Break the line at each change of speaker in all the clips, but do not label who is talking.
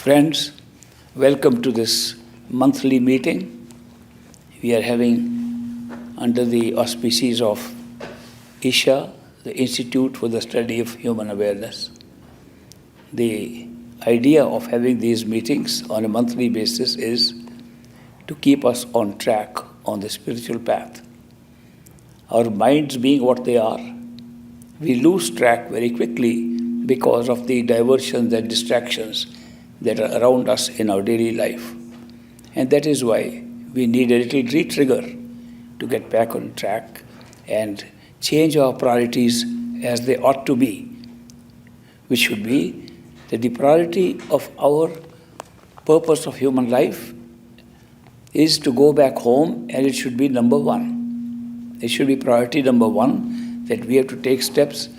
Friends, welcome to this monthly meeting. We are having under the auspices of ISHA, the Institute for the Study of Human Awareness. The idea of having these meetings on a monthly basis is to keep us on track on the spiritual path. Our minds being what they are, we lose track very quickly because of the diversions and distractions that are around us in our daily life. And that is why we need a little re-trigger to get back on track and change our priorities as they ought to be, which should be that the priority of our purpose of human life is to go back home, and it should be number one. It should be priority number one, that we have to take steps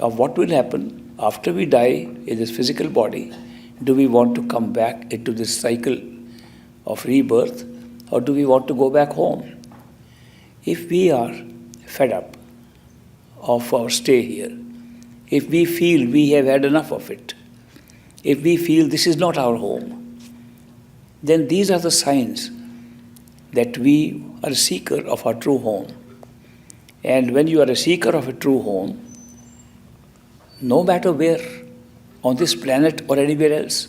of what will happen after we die in this physical body. Do we want to come back into this cycle of rebirth, or do we want to go back home? If we are fed up of our stay here, if we feel we have had enough of it, if we feel this is not our home, then these are the signs that we are a seeker of our true home. And when you are a seeker of a true home, no matter where, on this planet or anywhere else,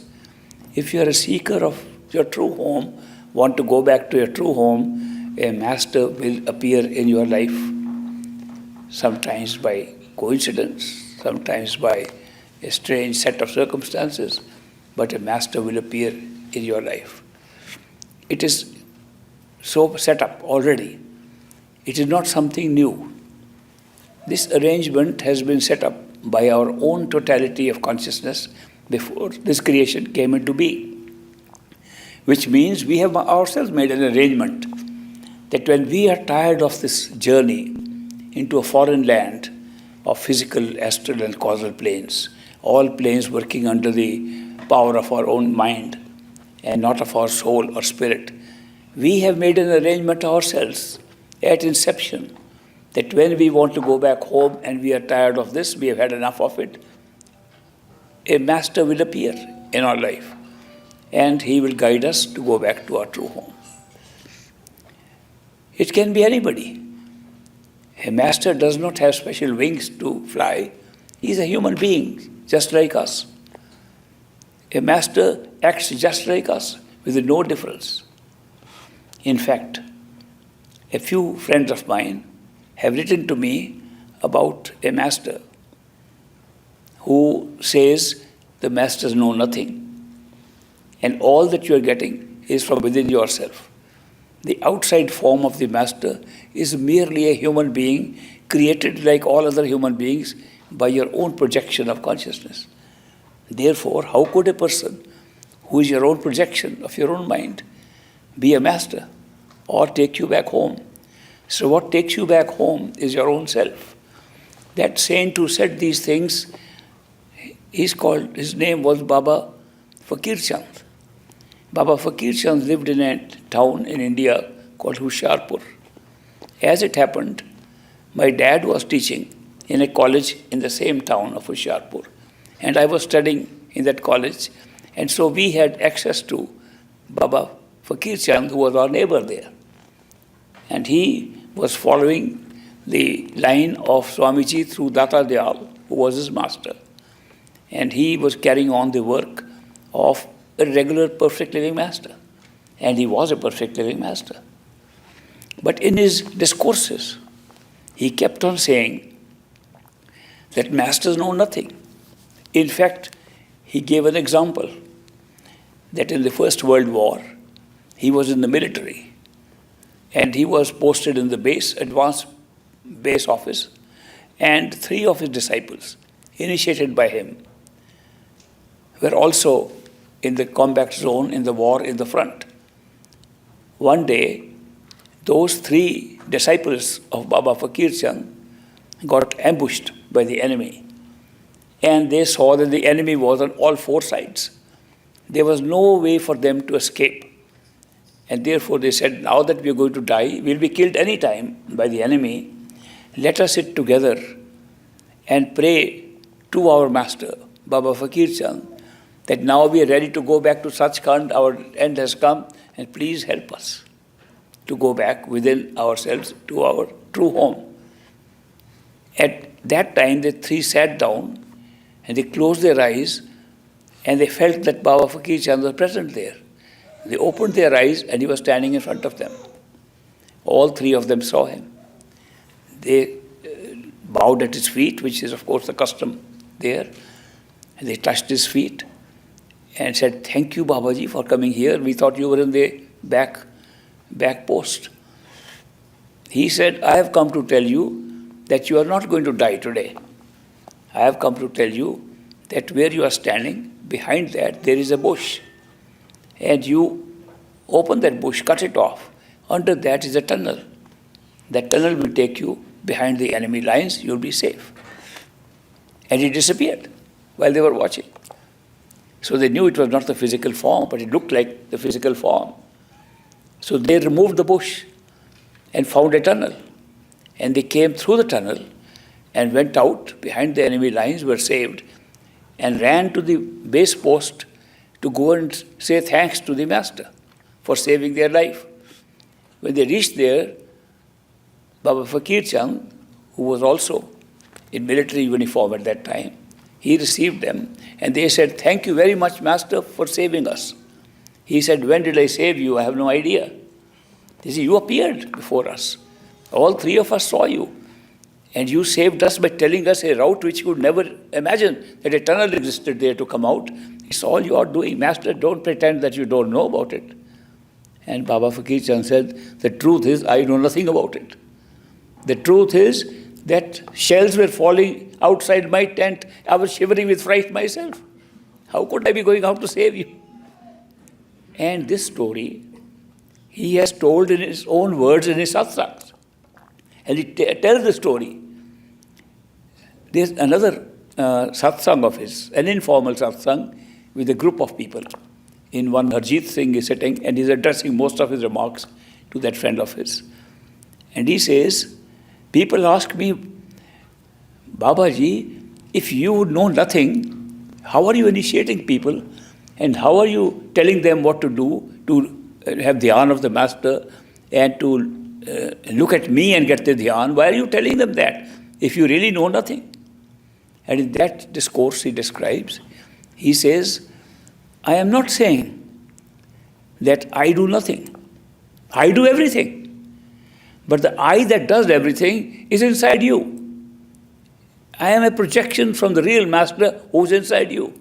if you are a seeker of your true home, want to go back to your true home, a master will appear in your life, sometimes by coincidence, sometimes by a strange set of circumstances, but a master will appear in your life. It is so set up already. It is not something new. This arrangement has been set up by our own totality of consciousness before this creation came into being. Which means we have ourselves made an arrangement that when we are tired of this journey into a foreign land of physical, astral and causal planes, all planes working under the power of our own mind and not of our soul or spirit, we have made an arrangement ourselves at inception that when we want to go back home and we are tired of this, we have had enough of it, a master will appear in our life and he will guide us to go back to our true home. It can be anybody. A master does not have special wings to fly. He is a human being, just like us. A master acts just like us, with no difference. In fact, a few friends of mine have written to me about a master who says the masters know nothing and all that you are getting is from within yourself. The outside form of the master is merely a human being created like all other human beings by your own projection of consciousness. Therefore, how could a person who is your own projection of your own mind be a master or take you back home? So what takes you back home is your own self. That saint who said these things, his name was Baba Fakir Chand. Baba Fakir Chand lived in a town in India called Ishwar Puri. As it happened, my dad was teaching in a college in the same town of Ishwar Puri, and I was studying in that college, and so we had access to Baba Fakir Chand, who was our neighbor there. And he was following the line of Swamiji through Data Dayal, who was his master. And he was carrying on the work of a regular perfect living master. And he was a perfect living master. But in his discourses, he kept on saying that masters know nothing. In fact, he gave an example that in the First World War, he was in the military. And he was posted in the advanced base office, and 3 of his disciples, initiated by him, were also in the combat zone in the war in the front. One day, those 3 disciples of Baba Fakir Chand got ambushed by the enemy, and they saw that the enemy was on all 4 sides. There was no way for them to escape. And therefore they said, now that we are going to die, we'll be killed any time by the enemy. Let us sit together and pray to our master, Baba Fakir Chand, that now we are ready to go back to Sachkhand, our end has come, and please help us to go back within ourselves to our true home. At that time, the three sat down and they closed their eyes and they felt that Baba Fakir Chand was present there. They opened their eyes and he was standing in front of them. All three of them saw him. They bowed at his feet, which is of course the custom there. And they touched his feet and said, "Thank you, Babaji, for coming here. We thought you were in the back post." He said, "I have come to tell you that you are not going to die today. I have come to tell you that where you are standing, behind that there is a bush. And you open that bush, cut it off. Under that is a tunnel. That tunnel will take you behind the enemy lines, you'll be safe." And he disappeared while they were watching. So they knew it was not the physical form, but it looked like the physical form. So they removed the bush and found a tunnel. And they came through the tunnel and went out behind the enemy lines, were saved, and ran to the base post to go and say thanks to the master for saving their life. When they reached there, Baba Fakir Chand, who was also in military uniform at that time, he received them and they said, "Thank you very much, Master, for saving us." He said, "When did I save you? I have no idea." They said, "You appeared before us. All three of us saw you. And you saved us by telling us a route which you could never imagine, that a tunnel existed there to come out. It's all you are doing. Master, don't pretend that you don't know about it." And Baba Fakir Chand said, "The truth is, I know nothing about it. The truth is that shells were falling outside my tent. I was shivering with fright myself. How could I be going out to save you?" And this story, he has told in his own words in his satsangs. And he tells the story. There's another satsang of his, an informal satsang with a group of people. In one, Harjit Singh is sitting and he's addressing most of his remarks to that friend of his. And he says, "People ask me, Babaji, if you know nothing, how are you initiating people? And how are you telling them what to do to have dhyan of the master and to look at me and get the dhyan? Why are you telling them that if you really know nothing?" And in that discourse he describes, he says, "I am not saying that I do nothing. I do everything. But the I that does everything is inside you. I am a projection from the real master who's inside you.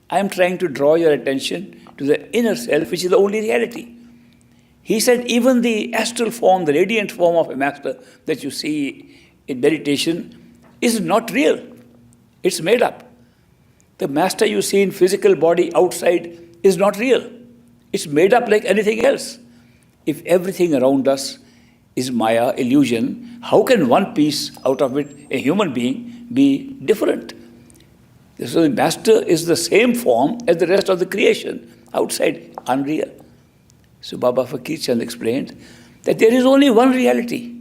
I am trying to draw your attention to the inner self, which is the only reality." He said, even the astral form, the radiant form of a master that you see in meditation is not real. It's made up. The master you see in physical body outside is not real. It's made up like anything else. If everything around us is Maya, illusion, how can one piece out of it, a human being, be different? So the master is the same form as the rest of the creation, outside, unreal. So Baba Fakir Chand explained that there is only one reality.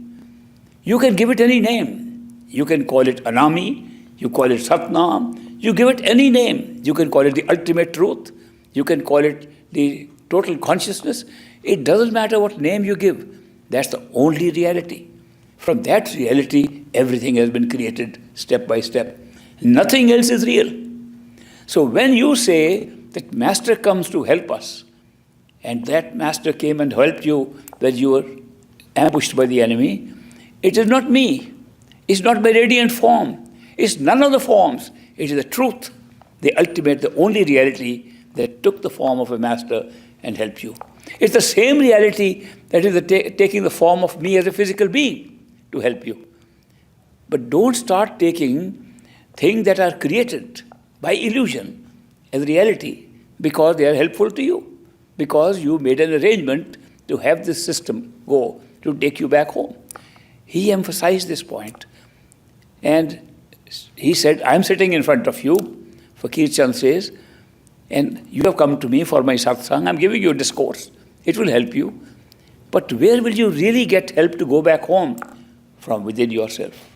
You can give it any name. You can call it Anami, you call it Satnam, you give it any name. You can call it the ultimate truth, you can call it the total consciousness. It doesn't matter what name you give. That's the only reality. From that reality, everything has been created step by step. Nothing else is real. So when you say that Master comes to help us, and that Master came and helped you when you were ambushed by the enemy, it is not me. It's not my radiant form. It's none of the forms. It is the truth, the ultimate, the only reality that took the form of a Master and helped you. It's the same reality that is taking the form of me as a physical being to help you. But don't start taking things that are created by illusion as reality because they are helpful to you, because you made an arrangement to have this system go to take you back home. He emphasized this point. And he said, "I'm sitting in front of you," Fakir Chand says, "and you have come to me for my satsang. I'm giving you a discourse. It will help you. But where will you really get help to go back home? From within yourself.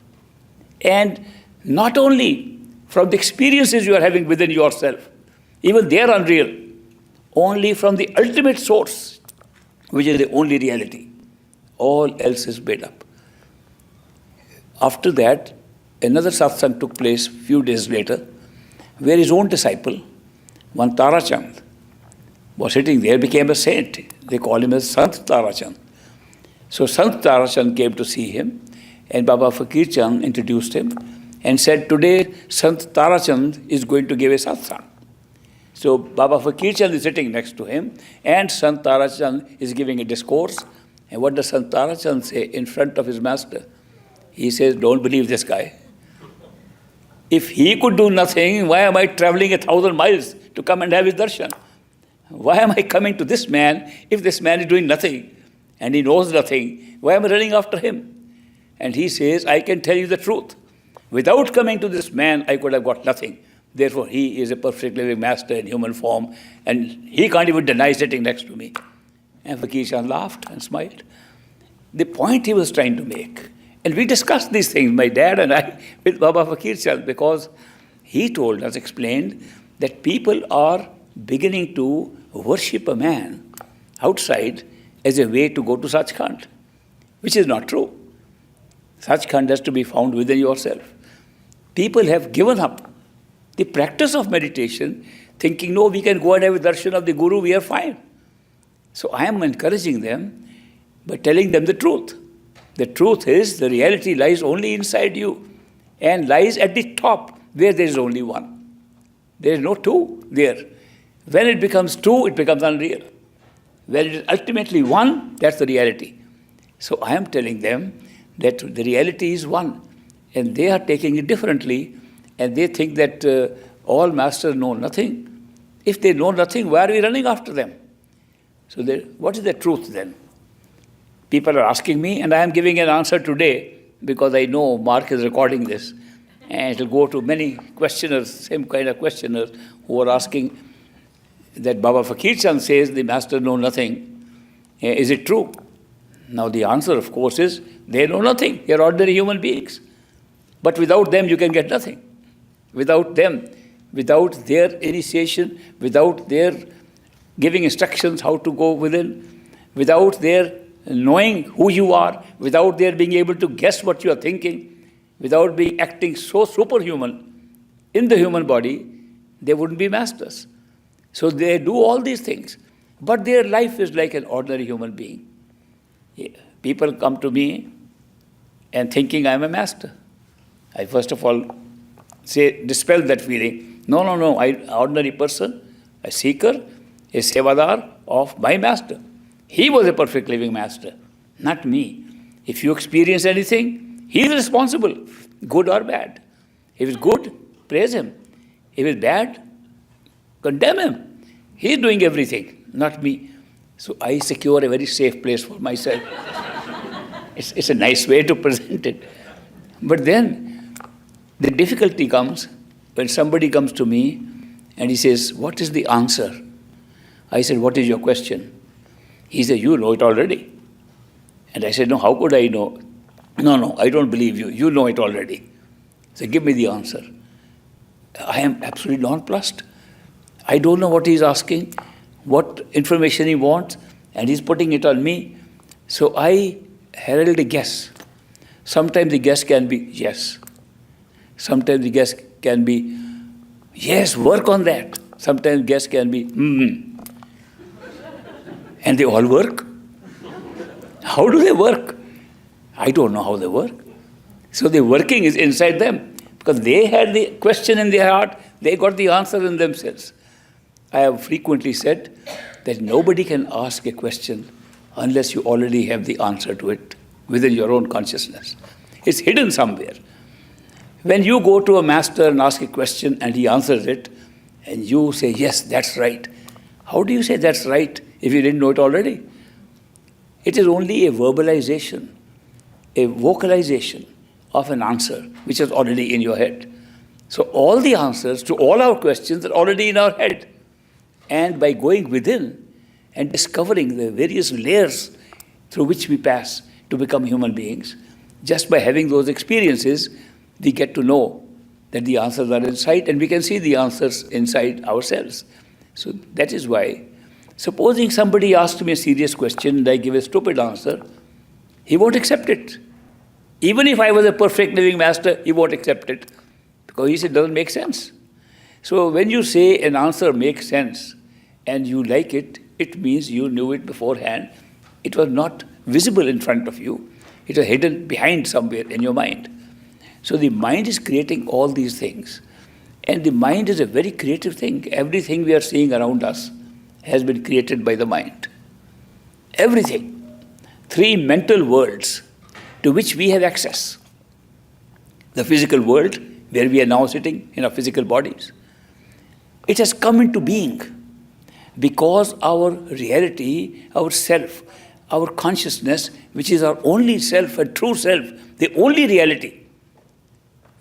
And not only from the experiences you are having within yourself. Even they are unreal. Only from the ultimate source, which is the only reality. All else is made up. After that, another satsang took place few days later, where his own disciple, one Tarachand, was sitting there, became a saint. They call him as Sant Tarachand. So Sant Tarachand came to see him, and Baba Fakir Chand introduced him and said, today Sant Tarachand is going to give a satsang. So Baba Fakir Chand is sitting next to him, and Sant Tarachand is giving a discourse. And what does Sant Tarachand say in front of his master? He says, don't believe this guy. If he could do nothing, why am I traveling 1,000 miles to come and have his darshan? Why am I coming to this man if this man is doing nothing and he knows nothing? Why am I running after him? And he says, I can tell you the truth. Without coming to this man, I could have got nothing. Therefore, he is a perfect living master in human form, and he can't even deny sitting next to me. And Fakir Chand laughed and smiled. The point he was trying to make, and we discussed these things, my dad and I, with Baba Fakir Chand, because he told us, explained, that people are beginning to worship a man outside as a way to go to Sachkhand, which is not true. Sachkhand has to be found within yourself. People have given up the practice of meditation, thinking, no, we can go and have a darshan of the Guru, we are fine. So I am encouraging them by telling them the truth. The truth is, the reality lies only inside you and lies at the top where there is only one. There is no two there. When it becomes two, it becomes unreal. When it is ultimately one, that's the reality. So I am telling them that the reality is one, and they are taking it differently, and they think that all masters know nothing. If they know nothing, why are we running after them? So what is the truth then? People are asking me, and I am giving an answer today because I know Mark is recording this, and it will go to many questioners, same kind of questioners who are asking that Baba Fakir Chand says the master know nothing. Is it true? Now the answer, of course, is they know nothing. They are ordinary human beings. But without them, you can get nothing. Without them, without their initiation, without their giving instructions how to go within, without their knowing who you are, without their being able to guess what you are thinking, without being acting so superhuman in the human body, they wouldn't be masters. So they do all these things. But their life is like an ordinary human being. People come to me and thinking I am a master. I first of all dispel that feeling. No, I'm an ordinary person, a seeker, a sevadar of my master. He was a perfect living master, not me. If you experience anything, he is responsible, good or bad. If it's good, praise him. If it's bad, condemn him. He is doing everything, not me. So I secure a very safe place for myself. It's a nice way to present it. But then the difficulty comes when somebody comes to me and he says, what is the answer? I said, what is your question? He said, you know it already. And I said, no, how could I know? No, I don't believe you. You know it already. So give me the answer. I am absolutely nonplussed. I don't know what he's asking, what information he wants, and he's putting it on me. So I herald a guess. Sometimes the guess can be yes. Sometimes the guess can be, yes, work on that. Sometimes guess can be, And they all work. How do they work? I don't know how they work. So the working is inside them. Because they had the question in their heart, they got the answer in themselves. I have frequently said that nobody can ask a question unless you already have the answer to it within your own consciousness. It's hidden somewhere. When you go to a master and ask a question and he answers it, and you say, yes, that's right. How do you say that's right if you didn't know it already? It is only a verbalization, a vocalization of an answer which is already in your head. So all the answers to all our questions are already in our head. And by going within and discovering the various layers through which we pass to become human beings, just by having those experiences, we get to know that the answers are inside, and we can see the answers inside ourselves. So that is why, supposing somebody asked me a serious question and I give a stupid answer, he won't accept it. Even if I was a perfect living master, he won't accept it, because he said it doesn't make sense. So when you say an answer makes sense and you like it, it means you knew it beforehand. It was not visible in front of you. It was hidden behind somewhere in your mind. So the mind is creating all these things. And the mind is a very creative thing. Everything we are seeing around us has been created by the mind. Everything. 3 mental worlds to which we have access. The physical world, where we are now sitting in our physical bodies. It has come into being because our reality, our self, our consciousness, which is our only self, a true self, the only reality,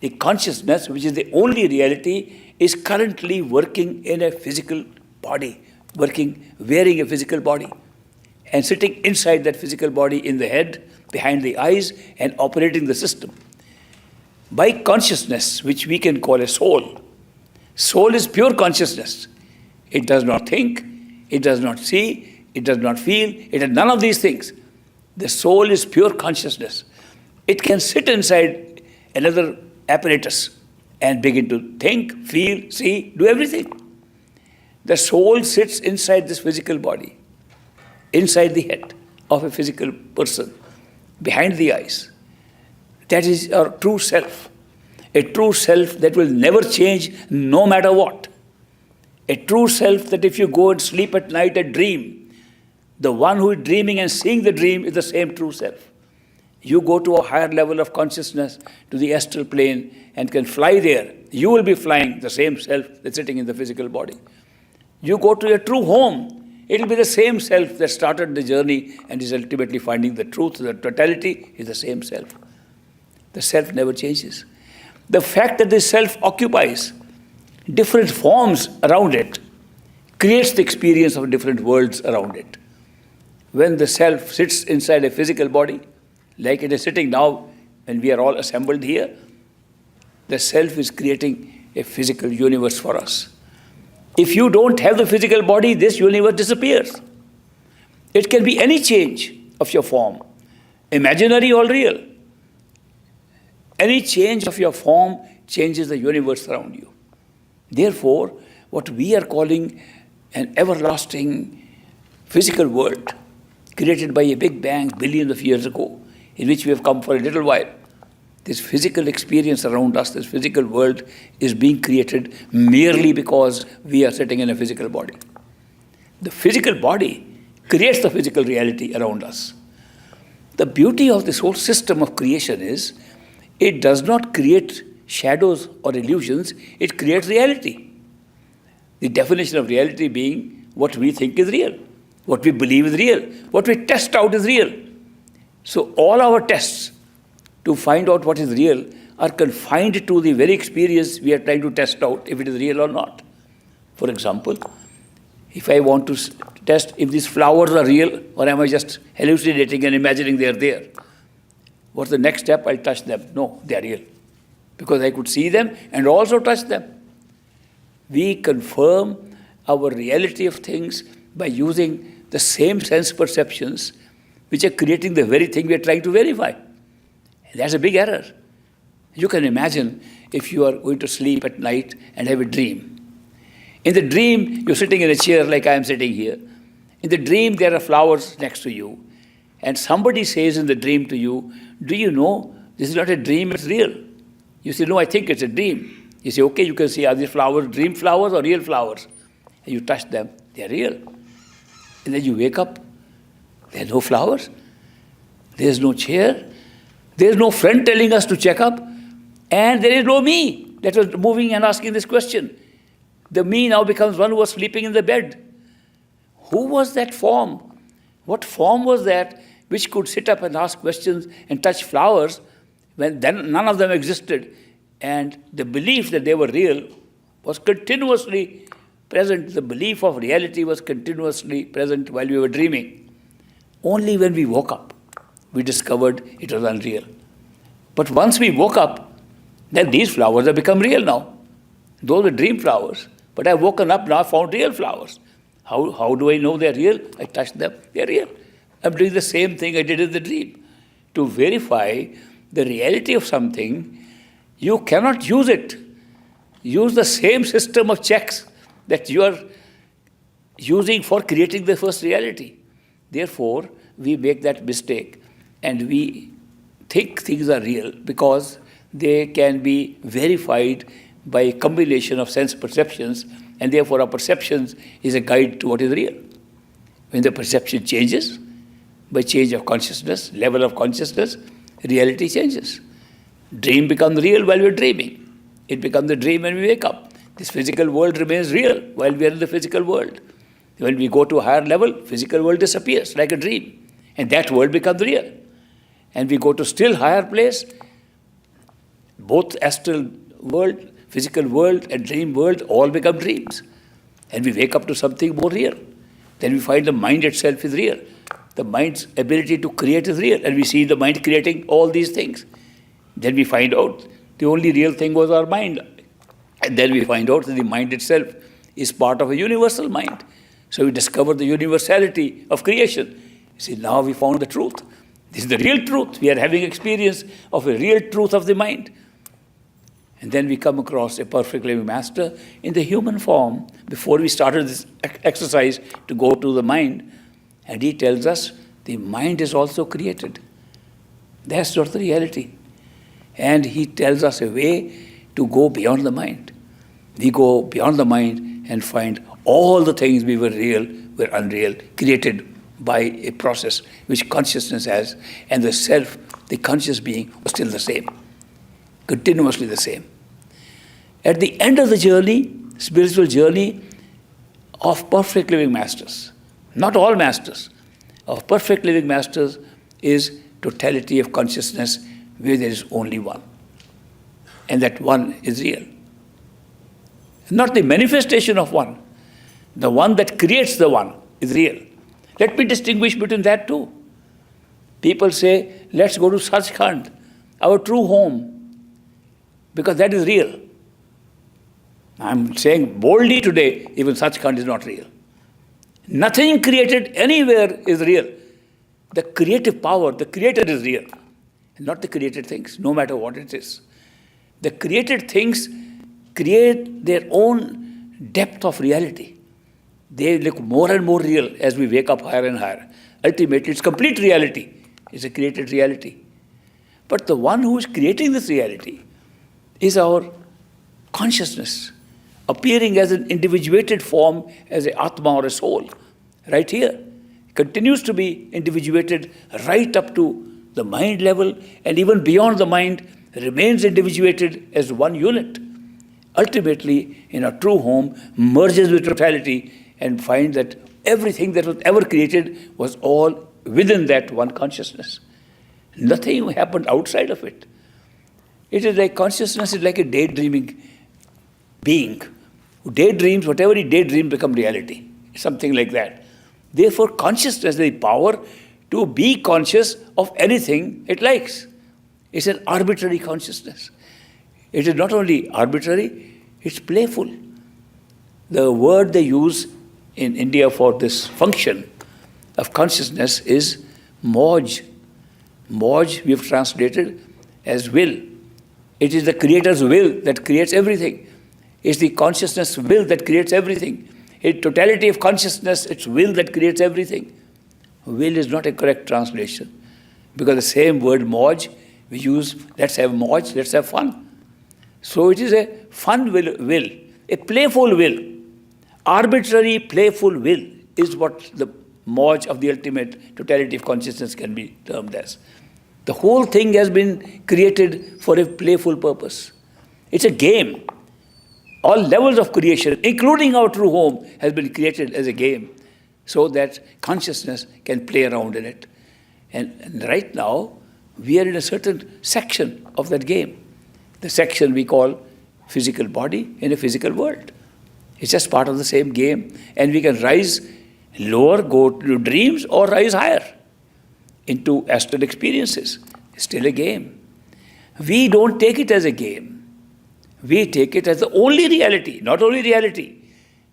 the consciousness, which is the only reality, is currently working in a physical body, wearing a physical body, and sitting inside that physical body in the head, behind the eyes, and operating the system. By consciousness, which we can call a soul. Soul is pure consciousness. It does not think, it does not see, it does not feel, it has none of these things. The soul is pure consciousness. It can sit inside another apparatus and begin to think, feel, see, do everything. The soul sits inside this physical body, inside the head of a physical person, behind the eyes. That is our true self. A true self that will never change no matter what. A true self that if you go and sleep at night and dream, the one who is dreaming and seeing the dream is the same true self. You go to a higher level of consciousness, to the astral plane, and can fly there. You will be flying the same self that's sitting in the physical body. You go to your true home, it will be the same self that started the journey and is ultimately finding the truth, the totality is the same self. The self never changes. The fact that the self occupies different forms around it creates the experience of different worlds around it. When the self sits inside a physical body, like it is sitting now when we are all assembled here, the self is creating a physical universe for us. If you don't have the physical body, this universe disappears. It can be any change of your form, imaginary or real. Any change of your form changes the universe around you. Therefore, what we are calling an everlasting physical world, created by a big bang billions of years ago, in which we have come for a little while, this physical experience around us, this physical world, is being created merely because we are sitting in a physical body. The physical body creates the physical reality around us. The beauty of this whole system of creation is, it does not create shadows or illusions, it creates reality. The definition of reality being what we think is real, what we believe is real, what we test out is real. So all our tests to find out what is real are confined to the very experience we are trying to test out, if it is real or not. For example, if I want to test if these flowers are real or am I just hallucinating and imagining they are there, what's the next step? I'll touch them. No, they are real. Because I could see them and also touch them. We confirm our reality of things by using the same sense perceptions which are creating the very thing we are trying to verify. And that's a big error. You can imagine if you are going to sleep at night and have a dream. In the dream, you're sitting in a chair like I am sitting here. In the dream, there are flowers next to you. And somebody says in the dream to you, do you know this is not a dream, it's real? You say, no, I think it's a dream. You say, okay, you can see, are these flowers dream flowers or real flowers? And you touch them, they're real. And then you wake up, there are no flowers, there's no chair, there's no friend telling us to check up, and there is no me that was moving and asking this question. The me now becomes one who was sleeping in the bed. Who was that form? What form was that which could sit up and ask questions and touch flowers when then none of them existed, and the belief that they were real was continuously present. The belief of reality was continuously present while we were dreaming. Only when we woke up, we discovered it was unreal. But once we woke up, Then these flowers have become real now. Those are dream flowers. But I've woken up now, found real flowers. How do I know they're real? I touch them, they're real. I'm doing the same thing I did in the dream. To verify the reality of something, you cannot use it. Use the same system of checks that you are using for creating the first reality. Therefore, we make that mistake and we think things are real because they can be verified by a combination of sense perceptions, and therefore our perceptions is a guide to what is real. When the perception changes, by change of consciousness, level of consciousness, reality changes. Dream becomes real while we're dreaming. It becomes a dream when we wake up. This physical world remains real while we are in the physical world. When we go to a higher level, physical world disappears like a dream. And that world becomes real. And we go to still higher place, both astral world, physical world and dream world all become dreams. And we wake up to something more real. Then we find the mind itself is real. The mind's ability to create is real. And we see the mind creating all these things. Then we find out the only real thing was our mind. And then we find out that the mind itself is part of a universal mind. So we discover the universality of creation. You see, now we found the truth. This is the real truth. We are having experience of a real truth of the mind. And then we come across a perfect living master in the human form before we started this exercise to go to the mind. And he tells us the mind is also created. That's not the reality. And he tells us a way to go beyond the mind. We go beyond the mind and find all the things we were real were unreal, created by a process which consciousness has, and the self, the conscious being, was still the same, continuously the same. At the end of the journey, spiritual journey of perfect living masters, not all masters, of perfect living masters is totality of consciousness where there is only one. And that one is real. Not the manifestation of one. The one that creates the one is real. Let me distinguish between that too. People say, let's go to Sachkhand, our true home, because that is real. I'm saying boldly today, even Sachkhand is not real. Nothing created anywhere is real. The creative power, the creator is real, not the created things, no matter what it is. The created things create their own depth of reality. They look more and more real as we wake up higher and higher. Ultimately, it's complete reality. It's a created reality. But the one who is creating this reality is our consciousness, appearing as an individuated form, as an Atma or a soul, right here. Continues to be individuated right up to the mind level, and even beyond the mind, remains individuated as one unit. Ultimately, in our true home, merges with totality and find that everything that was ever created was all within that one consciousness. Nothing happened outside of it. It is like consciousness is like a daydreaming being who daydreams, whatever he daydreams become reality. Something like that. Therefore, consciousness has the power to be conscious of anything it likes. It's an arbitrary consciousness. It is not only arbitrary, it's playful. The word they use in India for this function of consciousness is Moj. Moj we have translated as will. It is the creator's will that creates everything. It's the consciousness will that creates everything. In totality of consciousness, it's will that creates everything. Will is not a correct translation, because the same word Moj we use, let's have Moj, let's have fun. So it is a fun will, a playful will. Arbitrary, playful will is what the Moj of the ultimate totality of consciousness can be termed as. The whole thing has been created for a playful purpose. It's a game. All levels of creation, including our true home, has been created as a game so that consciousness can play around in it. And right now, we are in a certain section of that game. The section we call physical body in a physical world. It's just part of the same game. And we can rise lower, go to dreams, or rise higher into astral experiences. It's still a game. We don't take it as a game. we take it as the only reality, not only reality.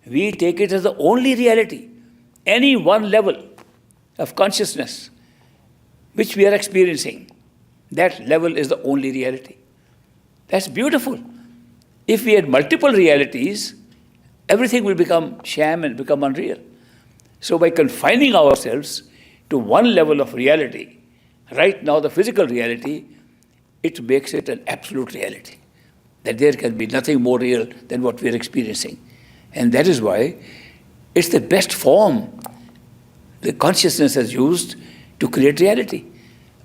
We take it as the only reality. Any one level of consciousness which we are experiencing, that level is the only reality. That's beautiful. If we had multiple realities, everything will become sham and become unreal. So by confining ourselves to one level of reality, right now the physical reality, it makes it an absolute reality. That there can be nothing more real than what we are experiencing. And that is why it's the best form the consciousness has used to create reality.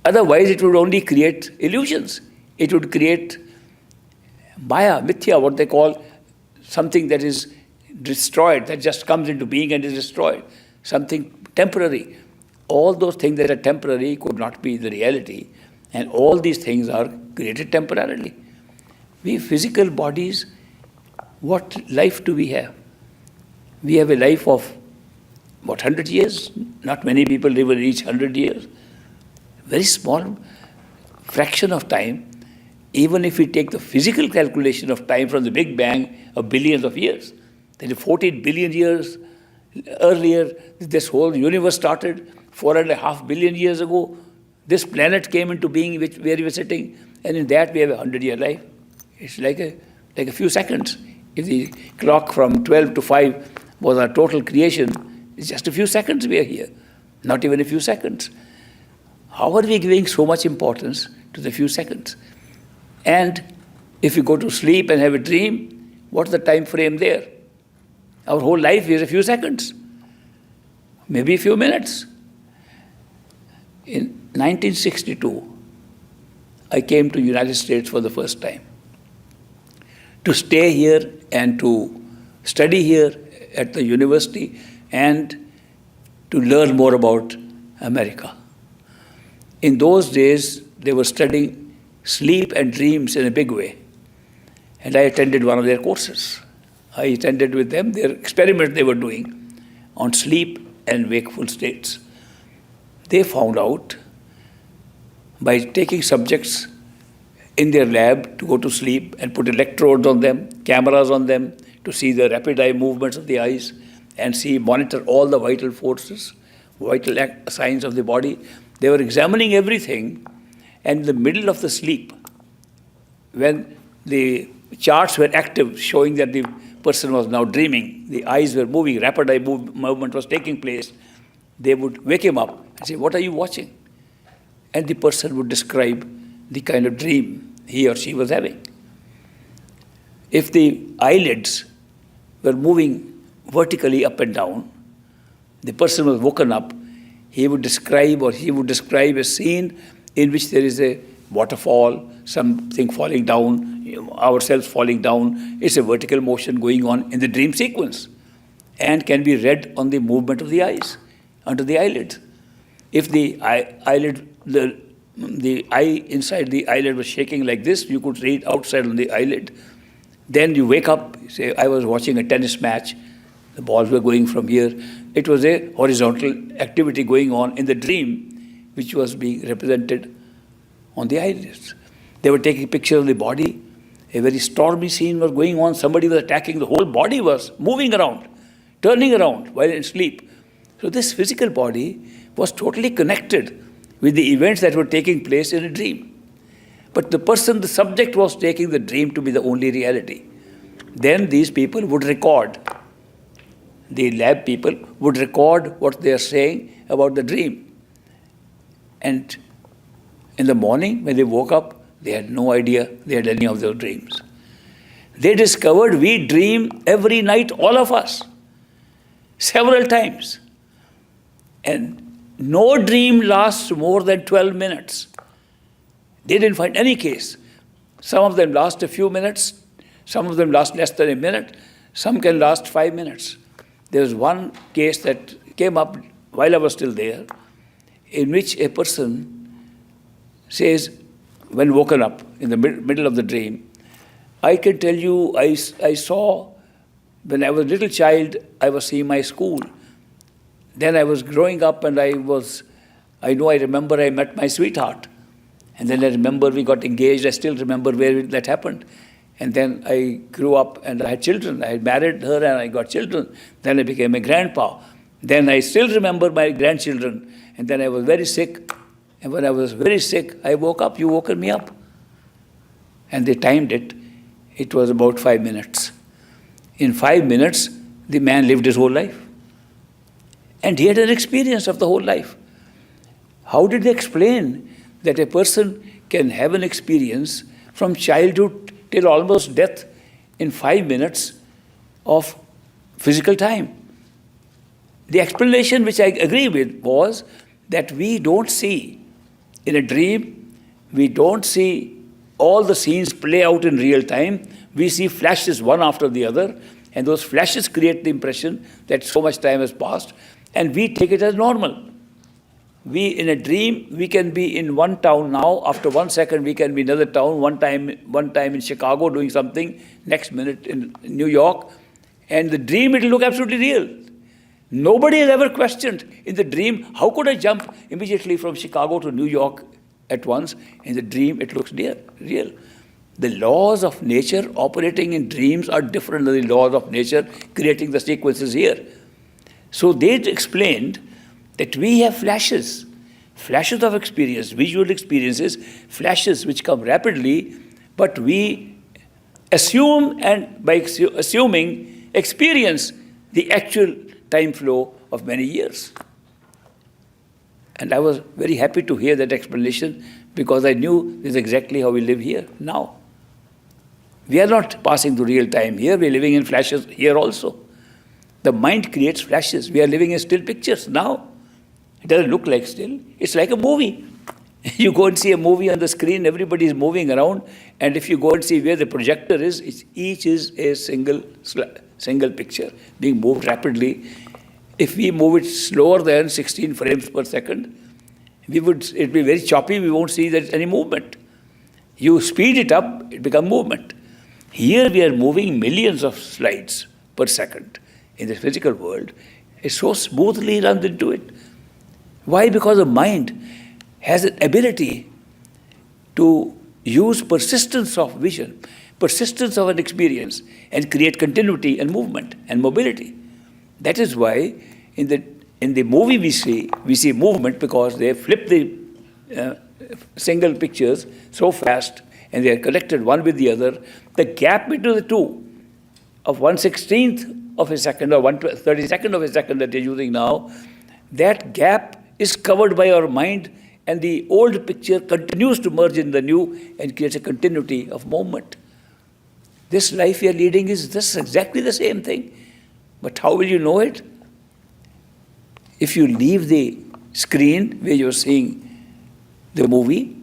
Otherwise, it would only create illusions. It would create maya, mithya, what they call something that is destroyed, that just comes into being and is destroyed, something temporary. All those things that are temporary could not be the reality, and all these things are created temporarily. We physical bodies, what life do we have? We have a life of, 100 years? Not many people live and reach 100 years. Very small fraction of time. Even if we take the physical calculation of time from the Big Bang of billions of years, then 14 billion years earlier, this whole universe started. 4.5 billion years ago, this planet came into being where we are sitting, and in that we have a 100-year life. It's like a few seconds. If the clock from 12 to 5 was our total creation, it's just a few seconds we are here, not even a few seconds. How are we giving so much importance to the few seconds? And if you go to sleep and have a dream, what's the time frame there? Our whole life is a few seconds, maybe a few minutes. In 1962, I came to United States for the first time to stay here and to study here at the university and to learn more about America. In those days, they were studying sleep and dreams in a big way. And I attended one of their courses. I attended with them their experiment they were doing on sleep and wakeful states. They found out by taking subjects in their lab to go to sleep and put electrodes on them, cameras on them to see the rapid eye movements of the eyes and monitor all the vital forces, vital signs of the body. They were examining everything, and in the middle of the sleep, when the charts were active showing that the person was now dreaming, the eyes were moving, rapid eye movement was taking place, they would wake him up and say, "What are you watching?" And the person would describe the kind of dream he or she was having. If the eyelids were moving vertically up and down, the person was woken up, he would describe a scene in which there is a waterfall, something falling down, ourselves falling down. It's a vertical motion going on in the dream sequence and can be read on the movement of the eyes, under the eyelids. If the eyelid, the eye inside the eyelid was shaking like this, you could read outside on the eyelid. Then you wake up, say, I was watching a tennis match, the balls were going from here. It was a horizontal activity going on in the dream, which was being represented on the eyelids. They were taking pictures of the body. A very stormy scene was going on. Somebody was attacking. The whole body was moving around, turning around while in sleep. So this physical body was totally connected with the events that were taking place in a dream. But the subject was taking the dream to be the only reality. Then these people would record. The lab people would record what they are saying about the dream. And in the morning, when they woke up, they had no idea they had any of those dreams. They discovered we dream every night, all of us, several times. And no dream lasts more than 12 minutes. They didn't find any case. Some of them last a few minutes, some of them last less than a minute, some can last 5 minutes. There was one case that came up while I was still there, in which a person says, when woken up in the middle of the dream, I can tell you, I saw, when I was a little child, I was seeing my school. Then I was growing up and I remember I met my sweetheart. And then I remember we got engaged. I still remember where that happened. And then I grew up and I had children. I had married her and I got children. Then I became a grandpa. Then I still remember my grandchildren. And then I was very sick. And when I was very sick, I woke up. You woke me up. And they timed it. It was about 5 minutes. In 5 minutes, the man lived his whole life. And he had an experience of the whole life. How did they explain that a person can have an experience from childhood till almost death in 5 minutes of physical time? The explanation which I agree with was that we don't see in a dream, we don't see all the scenes play out in real time. We see flashes one after the other, and those flashes create the impression that so much time has passed, and we take it as normal. In a dream, we can be in one town now, after 1 second we can be in another town, one time in Chicago doing something, next minute in New York, and the dream it will look absolutely real. Nobody has ever questioned in the dream, how could I jump immediately from Chicago to New York at once? In the dream it looks real. The laws of nature operating in dreams are different than the laws of nature creating the sequences here. So they explained that we have flashes of experience, visual experiences, flashes which come rapidly, but we assume, and by assuming, experience the actual time flow of many years. And I was very happy to hear that explanation because I knew this is exactly how we live here now. We are not passing through real time here, we are living in flashes here also. The mind creates flashes. We are living in still pictures now. It doesn't look like still. It's like a movie. You go and see a movie on the screen, everybody is moving around, and if you go and see where the projector is, each is a single picture being moved rapidly. If we move it slower than 16 frames per second, it'd be very choppy, we won't see there's any movement. You speed it up, it becomes movement. Here we are moving millions of slides per second. In the physical world, it so smoothly runs into it. Why? Because the mind has an ability to use persistence of vision, persistence of an experience, and create continuity and movement and mobility. That is why in the movie we see movement because they flip the single pictures so fast and they are connected one with the other. The gap between the two of 1/16th of a second or 1/32nd of a second that they're using now, that gap is covered by our mind, and the old picture continues to merge in the new and creates a continuity of movement. This life we are leading is this exactly the same thing. But how will you know it? If you leave the screen where you're seeing the movie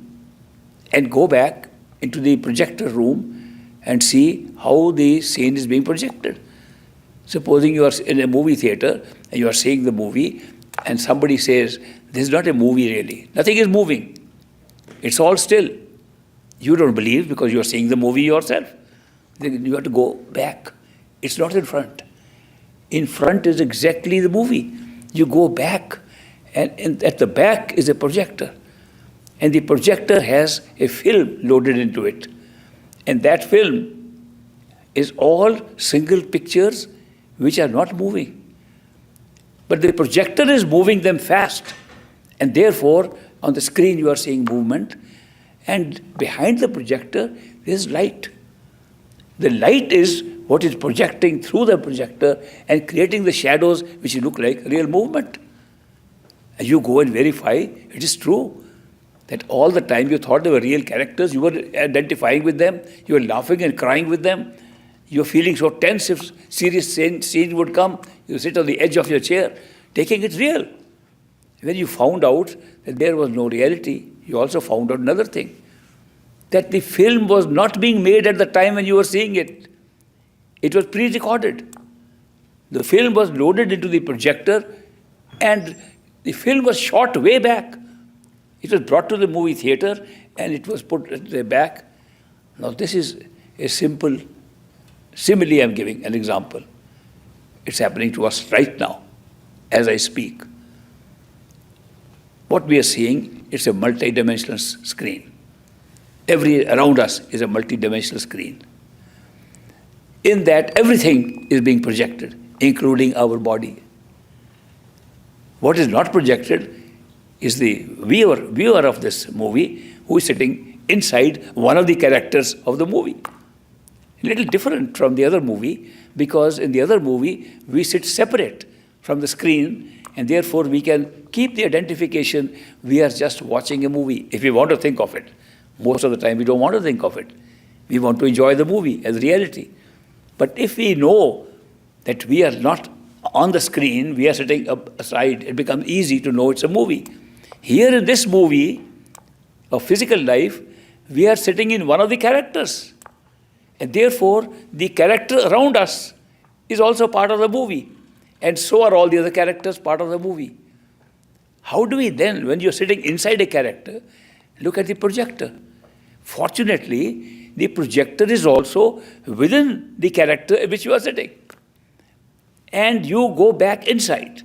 and go back into the projector room and see how the scene is being projected. Supposing you are in a movie theater and you are seeing the movie and somebody says, this is not a movie really. Nothing is moving. It's all still. You don't believe because you are seeing the movie yourself. Then you have to go back. It's not in front. In front is exactly the movie. You go back and at the back is a projector. And the projector has a film loaded into it. And that film is all single pictures which are not moving. But the projector is moving them fast. And therefore, on the screen you are seeing movement. And behind the projector, there is light. The light is what is projecting through the projector and creating the shadows which look like real movement. And you go and verify, it is true that all the time you thought they were real characters, you were identifying with them, you were laughing and crying with them, you were feeling so tense if serious scene would come, you sit on the edge of your chair, taking it real. When you found out that there was no reality, you also found out another thing, that the film was not being made at the time when you were seeing it. It was pre-recorded. The film was loaded into the projector and the film was shot way back. It was brought to the movie theater and it was put at the back. Now this is a simple simile I'm giving, an example. It's happening to us right now as I speak. What we are seeing is a multi-dimensional screen. Around us is a multi-dimensional screen. in that everything is being projected, including our body. What is not projected is the viewer of this movie who is sitting inside one of the characters of the movie. A little different from the other movie, because in the other movie we sit separate from the screen, and therefore we can keep the identification we are just watching a movie, if we want to think of it. Most of the time we don't want to think of it. We want to enjoy the movie as reality. But if we know that we are not on the screen, we are sitting up aside, it becomes easy to know it's a movie. Here in this movie of physical life, we are sitting in one of the characters. And therefore, the character around us is also part of the movie. And so are all the other characters part of the movie. How do we then, when you're sitting inside a character, look at the projector? Fortunately, the projector is also within the character in which you are sitting. And you go back inside.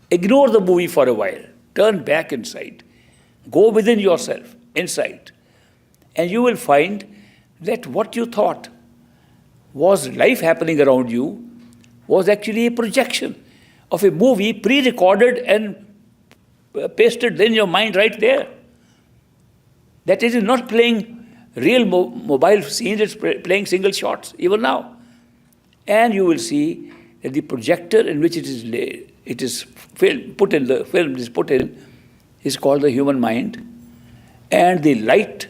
Ignore the movie for a while. Turn back inside. Go within yourself, inside. And you will find that what you thought was life happening around you was actually a projection of a movie pre-recorded and pasted in your mind right there. That it is not playing real mobile scenes, it's playing single shots, even now. And you will see that the projector in which it is put in is called the human mind. And the light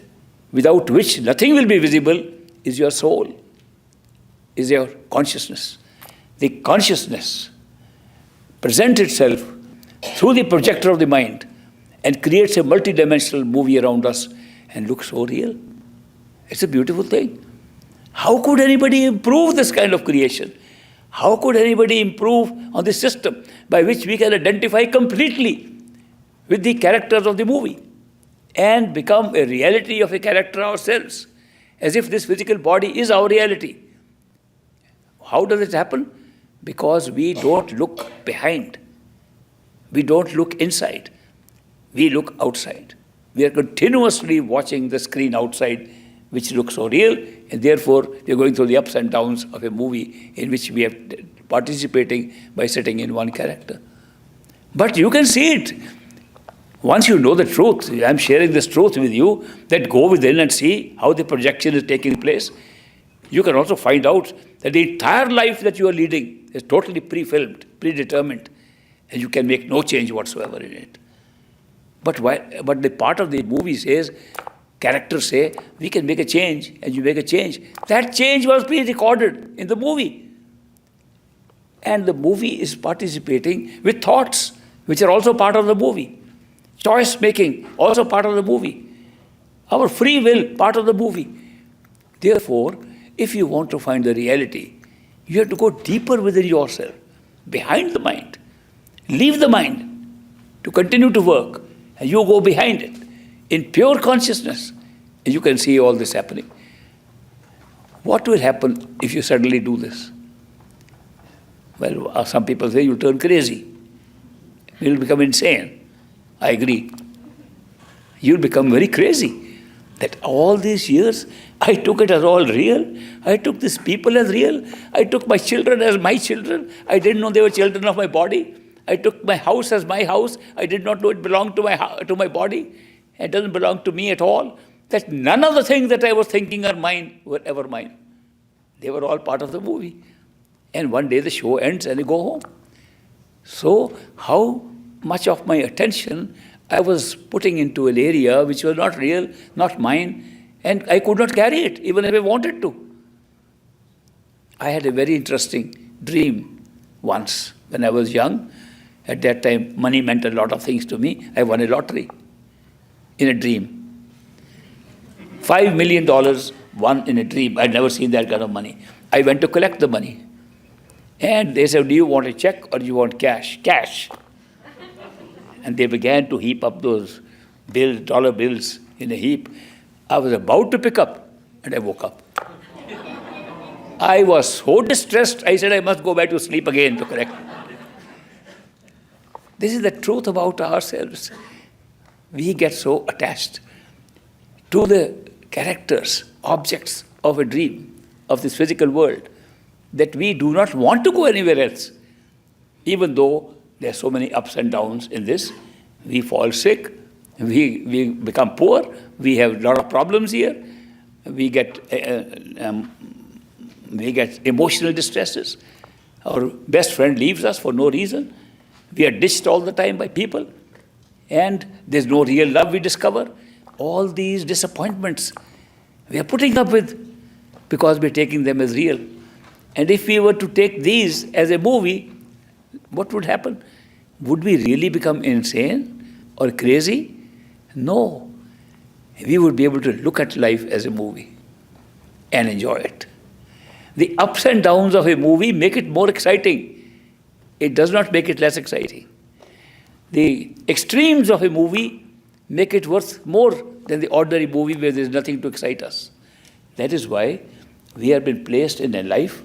without which nothing will be visible is your soul, is your consciousness. The consciousness presents itself through the projector of the mind and creates a multidimensional movie around us and looks so real. It's a beautiful thing. How could anybody improve this kind of creation? How could anybody improve on this system by which we can identify completely with the characters of the movie and become a reality of a character ourselves, as if this physical body is our reality? How does it happen? Because we don't look behind. We don't look inside. We look outside. We are continuously watching the screen outside, which looks so real, and therefore we are going through the ups and downs of a movie in which we are participating by sitting in one character. But you can see it. Once you know the truth, I am sharing this truth with you, that go within and see how the projection is taking place. You can also find out that the entire life that you are leading is totally pre-filmed, predetermined, and you can make no change whatsoever in it. But the part of the movie says, characters say, we can make a change, and you make a change. That change was pre-recorded in the movie. And the movie is participating with thoughts, which are also part of the movie. Choice making, also part of the movie. Our free will, part of the movie. Therefore, if you want to find the reality, you have to go deeper within yourself, behind the mind. Leave the mind to continue to work, and you go behind it in pure consciousness, and you can see all this happening. What will happen if you suddenly do this? Well, some people say you'll turn crazy. You'll become insane. I agree. You'll become very crazy. That all these years, I took it as all real. I took these people as real. I took my children as my children. I didn't know they were children of my body. I took my house as my house. I did not know it belonged to my body. It doesn't belong to me at all. That none of the things that I was thinking are mine were ever mine. They were all part of the movie. And one day the show ends and I go home. So how much of my attention I was putting into an area which was not real, not mine, and I could not carry it, even if I wanted to. I had a very interesting dream once when I was young. At that time, money meant a lot of things to me. I won a lottery in a dream. $5 million won in a dream. I'd never seen that kind of money. I went to collect the money. And they said, do you want a check or do you want cash? Cash. And they began to heap up those dollar bills in a heap. I was about to pick up, and I woke up. I was so distressed, I said I must go back to sleep again to correct. This is the truth about ourselves. We get so attached to the characters, objects of a dream, of this physical world that we do not want to go anywhere else. Even though there are so many ups and downs in this, we fall sick, we become poor, we have a lot of problems here, we get emotional distresses. Our best friend leaves us for no reason. We are ditched all the time by people, and there's no real love we discover. All these disappointments we are putting up with because we're taking them as real. And if we were to take these as a movie, what would happen? Would we really become insane or crazy? No. We would be able to look at life as a movie and enjoy it. The ups and downs of a movie make it more exciting. It does not make it less exciting. The extremes of a movie make it worth more than the ordinary movie where there's nothing to excite us. That is why we have been placed in a life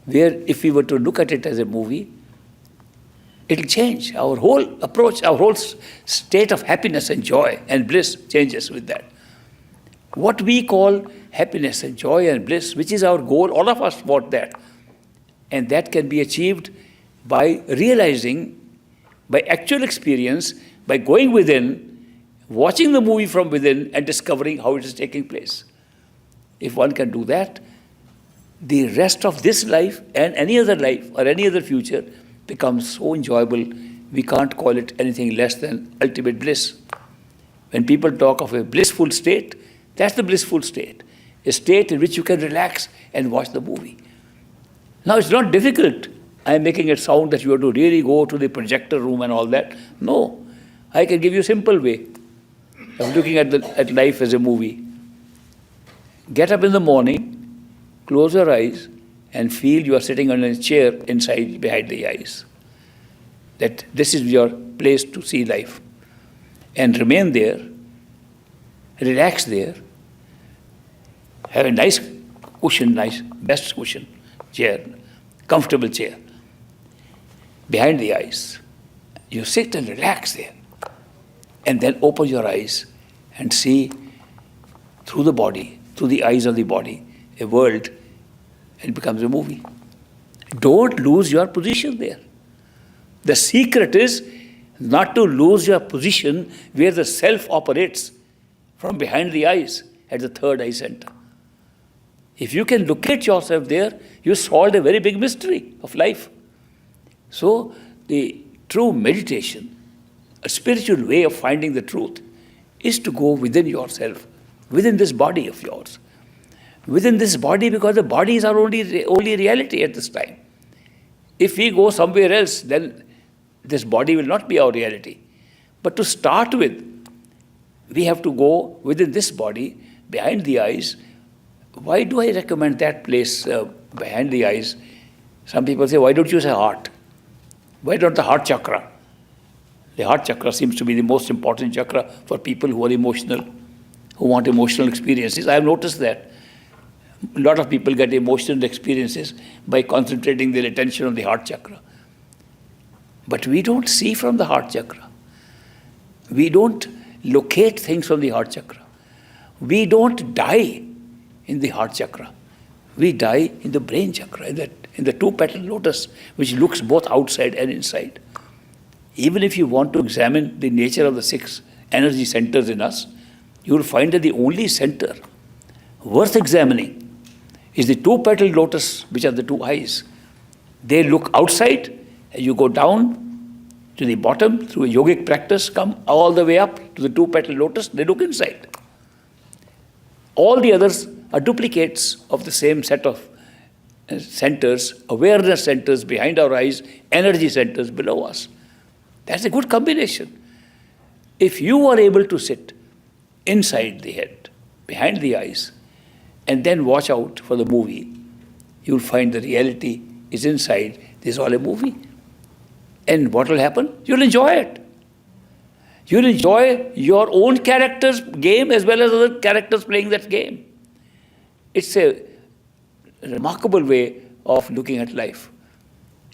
where if we were to look at it as a movie, it'll change. Our whole approach, our whole state of happiness and joy and bliss changes with that. What we call happiness and joy and bliss, which is our goal, all of us want that. And that can be achieved by realizing, by actual experience, by going within, watching the movie from within and discovering how it is taking place. If one can do that, the rest of this life and any other life or any other future becomes so enjoyable, we can't call it anything less than ultimate bliss. When people talk of a blissful state, that's the blissful state, a state in which you can relax and watch the movie. Now, it's not difficult. I'm making it sound that you have to really go to the projector room and all that. No, I can give you a simple way of looking at life as a movie. Get up in the morning, close your eyes, and feel you are sitting on a chair inside, behind the eyes. That this is your place to see life. And remain there, relax there, have a nice cushion, best cushion, chair, comfortable chair, behind the eyes. You sit and relax there. And then open your eyes and see through the body, through the eyes of the body, a world, and it becomes a movie. Don't lose your position there. The secret is not to lose your position where the self operates from behind the eyes at the third eye center. If you can locate yourself there, you solved a very big mystery of life. So the true meditation, a spiritual way of finding the truth, is to go within yourself, within this body of yours. Within this body, because the body is our only reality at this time. If we go somewhere else, then this body will not be our reality. But to start with, we have to go within this body, behind the eyes. Why do I recommend that place behind the eyes? Some people say, why don't you say heart? Why not the heart chakra? The heart chakra seems to be the most important chakra for people who are emotional, who want emotional experiences. I have noticed that. A lot of people get emotional experiences by concentrating their attention on the heart chakra. But we don't see from the heart chakra. We don't locate things from the heart chakra. We don't die in the heart chakra. We die in the brain chakra, in the two-petal lotus, which looks both outside and inside. Even if you want to examine the nature of the 6 energy centers in us, you will find that the only center worth examining is the two-petal lotus, which are the 2 eyes. They look outside, and you go down to the bottom through a yogic practice, come all the way up to the two-petal lotus, they look inside. All the others are duplicates of the same set of centers, awareness centers behind our eyes, energy centers below us. That's a good combination. If you are able to sit inside the head, behind the eyes, and then watch out for the movie, you'll find the reality is inside. This is all a movie. And what will happen? You'll enjoy it. You'll enjoy your own character's game as well as other characters playing that game. It's a remarkable way of looking at life.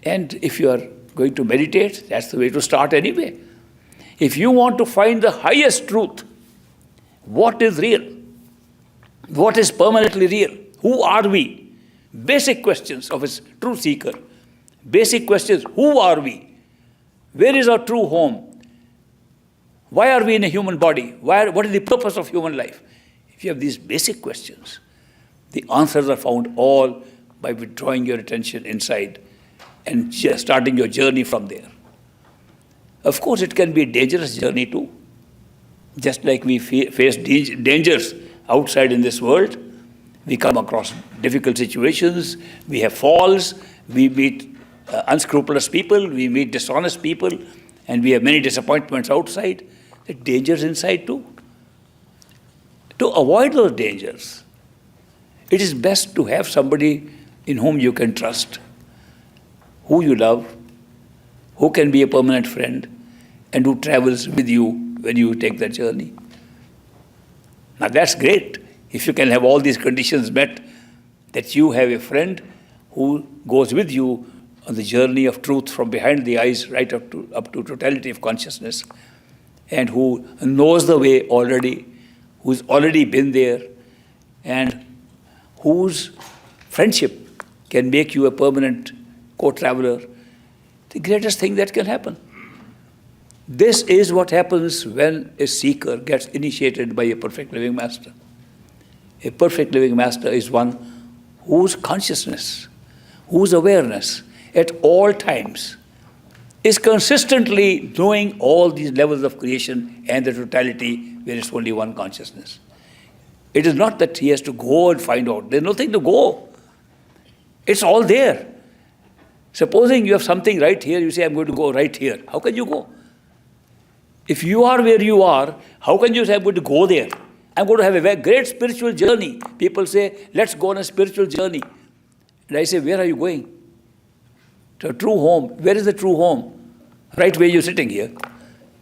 And if you are going to meditate, that's the way to start anyway. If you want to find the highest truth, what is real? What is permanently real? Who are we? basic questions of a true seeker. Basic questions: who are we? Where is our true home? Why are we in a human body? What is the purpose of human life? If you have these basic questions, the answers are found all by withdrawing your attention inside and just starting your journey from there. Of course, it can be a dangerous journey too. Just like we face dangers outside in this world, we come across difficult situations, we have falls, we meet unscrupulous people, we meet dishonest people, and we have many disappointments outside. The dangers inside too. To avoid those dangers, it is best to have somebody in whom you can trust, who you love, who can be a permanent friend, and who travels with you when you take that journey. Now that's great. If you can have all these conditions met, that you have a friend who goes with you on the journey of truth from behind the eyes right up to totality of consciousness, and who knows the way already, who's already been there, and whose friendship can make you a permanent co-traveler, the greatest thing that can happen. This is what happens when a seeker gets initiated by a perfect living master. A perfect living master is one whose consciousness, whose awareness at all times is consistently knowing all these levels of creation and the totality where it's only one consciousness. It is not that he has to go and find out. There's nothing to go. It's all there. Supposing you have something right here, you say, I'm going to go right here. How can you go? If you are where you are, how can you say, I'm going to go there? I'm going to have a very great spiritual journey. People say, let's go on a spiritual journey. And I say, where are you going? To a true home. Where is the true home? Right where you're sitting here.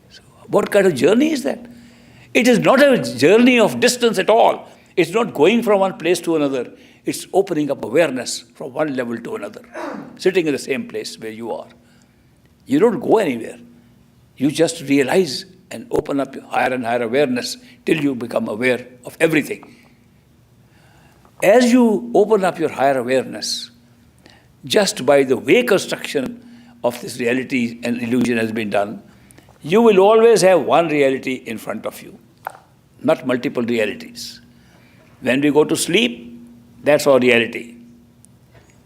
So what kind of journey is that? It is not a journey of distance at all. It's not going from one place to another. It's opening up awareness from one level to another, sitting in the same place where you are. You don't go anywhere. You just realize and open up your higher and higher awareness till you become aware of everything. As you open up your higher awareness, just by the way construction of this reality and illusion has been done, you will always have one reality in front of you, not multiple realities. When we go to sleep, that's our reality.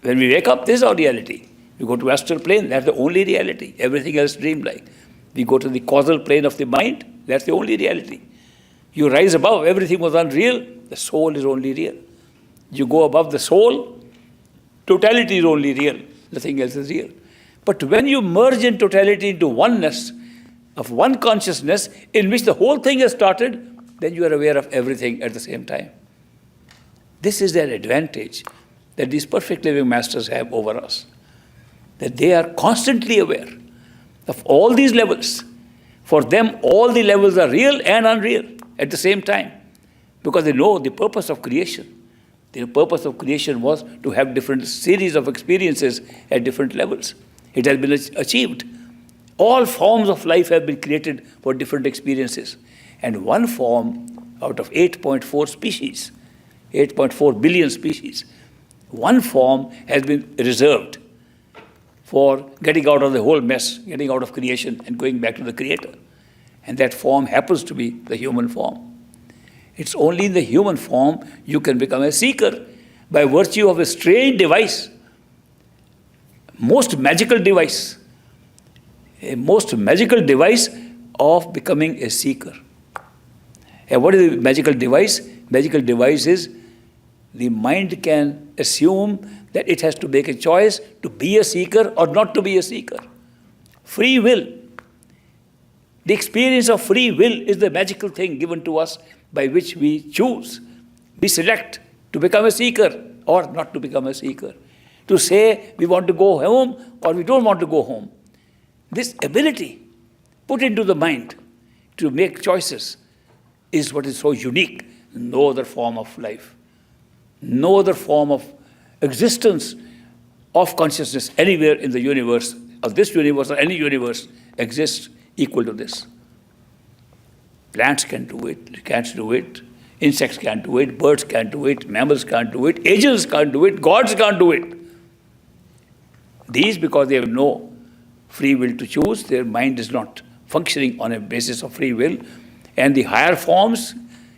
When we wake up, this is our reality. We go to astral plane, that's the only reality. Everything else dreamlike. We go to the causal plane of the mind, that's the only reality. You rise above, everything was unreal, the soul is only real. You go above the soul, totality is only real, nothing else is real. But when you merge in totality into oneness, of one consciousness in which the whole thing has started, then you are aware of everything at the same time. This is their advantage that these perfect living masters have over us, that they are constantly aware of all these levels. For them, all the levels are real and unreal at the same time, because they know the purpose of creation. The purpose of creation was to have different series of experiences at different levels. It has been achieved. All forms of life have been created for different experiences. And one form out of 8.4 species, 8.4 billion species, one form has been reserved for getting out of the whole mess, getting out of creation and going back to the Creator. And that form happens to be the human form. It's only in the human form you can become a seeker by virtue of a strange device, most magical device, a most magical device of becoming a seeker. And what is the magical device? Magical device is the mind can assume that it has to make a choice to be a seeker or not to be a seeker. Free will. The experience of free will is the magical thing given to us by which we choose, we select to become a seeker or not to become a seeker. To say we want to go home or we don't want to go home. This ability put into the mind to make choices is what is so unique. No other form of life, no other form of existence of consciousness anywhere in the universe, of this universe or any universe, exists equal to this. Plants can do it, cats do it, Insects can't do it, birds can't do it, mammals can't do it, angels can't do it, gods can't do it. These, because they have no free will to choose, their mind is not functioning on a basis of free will. And the higher forms,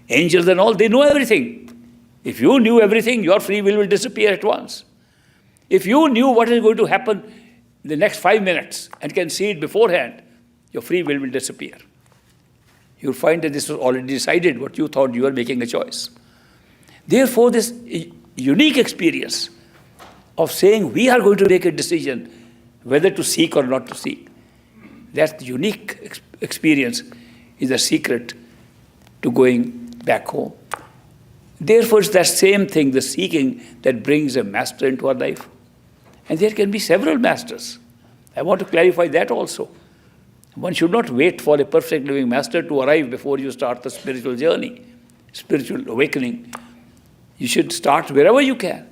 angels and all, they know everything. If you knew everything, your free will disappear at once. If you knew what is going to happen in the next 5 minutes and can see it beforehand, your free will disappear. You'll find that this was already decided, what you thought you were making a choice. Therefore, this unique experience of saying we are going to make a decision whether to seek or not to seek, that unique experience is the secret to going back home. Therefore, it's that same thing, the seeking, that brings a master into our life. And there can be several masters. I want to clarify that also. One should not wait for a perfect living master to arrive before you start the spiritual journey, spiritual awakening. You should start wherever you can.